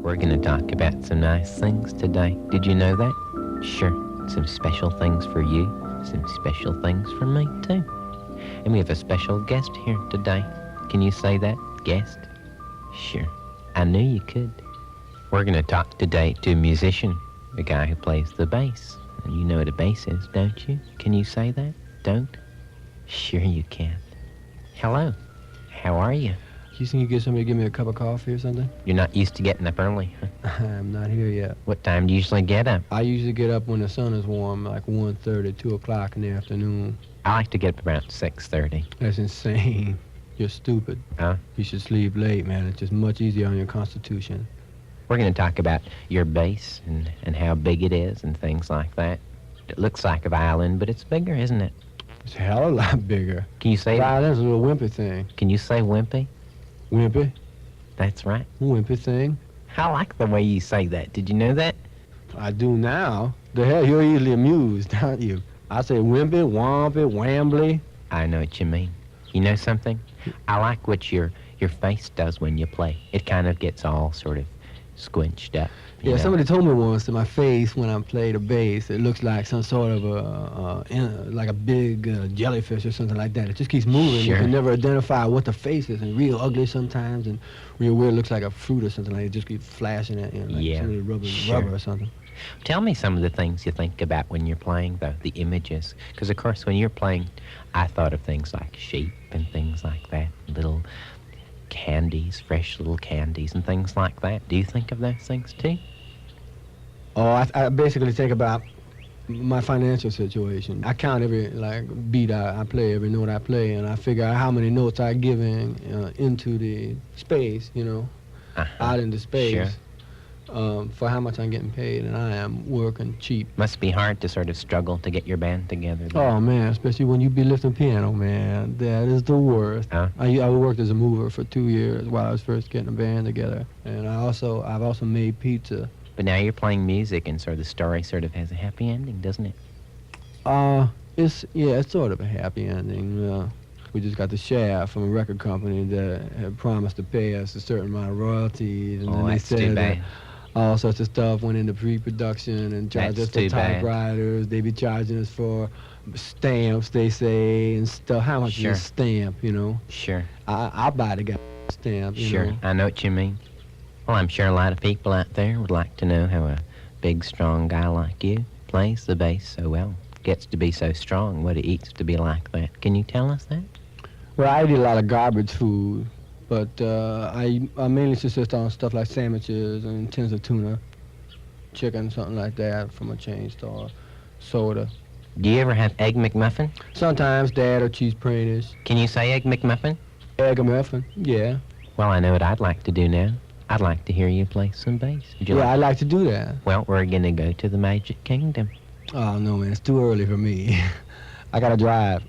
We're going to talk about some nice things today. Did you know that? Sure, some special things for you, some special things for me, too. And we have a special guest here today. Can you say that, guest? Sure, I knew you could. We're going to talk today to a musician, a guy who plays the bass. And you know what a bass is, don't you? Can you say that? Don't? Sure you can. Hello, how are you? You think you get somebody to give me a cup of coffee or something? You're not used to getting up early, huh? I'm not here yet. What time do you usually get up? I usually get up when the sun is warm, like 1:30, 2 o'clock in the afternoon. I like to get up around 6:30. That's insane. You're stupid. Huh? You should sleep late, man. It's just much easier on your constitution. We're going to talk about your bass and how big it is and things like that. It looks like a violin, but it's bigger, isn't it? It's a hell of a lot bigger. Can you say Violin's a little wimpy thing. Can you say wimpy? Wimpy? That's right. Wimpy thing. I like the way you say that. Did you know that? I do now. The hell, you're easily amused, aren't you? I say wimpy, wompy, wambly. I know what you mean. You know something? I like what your face does when you play. It kind of gets all sort of squinched up. You Yeah, know? somebody told me once that my face, when I play the bass, it looks like some sort of like a big jellyfish or something like that. It just keeps moving. Sure. You can never identify what the face is, and real ugly sometimes, and real weird. Looks like a fruit or something like that. It just keeps flashing at you, like Yeah, somebody rubbing sure. rubber or something. Tell me some of the things you think about when you're playing, though, the images. Because, of course, when you're playing, I thought of things like sheep and things like that, little candies, fresh little candies and things like that. Do you think of those things, too? Oh, I basically think about my financial situation. I count every beat I play, every note I play, and I figure out how many notes I give into the space, out into space. Sure. For how much I'm getting paid, and I am working cheap. Must be hard to sort of struggle to get your band together, though. Oh, man, especially when you be lifting piano, man. That is the worst. Huh? I worked as a mover for 2 years while I was first getting a band together. And I've also made pizza. But now you're playing music, and so the story sort of has a happy ending, doesn't it? It's sort of a happy ending. We just got the shaft from a record company that had promised to pay us a certain amount of royalties. And then they That's too said that bad. all sorts of stuff went into pre-production and charged That's us for too bad. typewriters. They be charging us for stamps, they say, and stuff. How much Sure. is a stamp, Sure, I'll buy the stamp, sure. know. I know what you mean. Well, I'm sure a lot of people out there would like to know how a big, strong guy like you plays the bass so well, gets to be so strong, what he eats to be like that. Can you tell us that? Well, I eat a lot of garbage food, but I mainly subsist on stuff like sandwiches and tins of tuna, chicken, something like that from a chain store, soda. Do you ever have Egg McMuffin? Sometimes Dad or cheese pranish. Can you say Egg McMuffin? Egg muffin, yeah. Well, I know what I'd like to do now. I'd like to hear you play some bass. Would you Yeah, like? I'd like to do that. Well, we're going to go to the Magic Kingdom. Oh, no, man, it's too early for me. I gotta drive.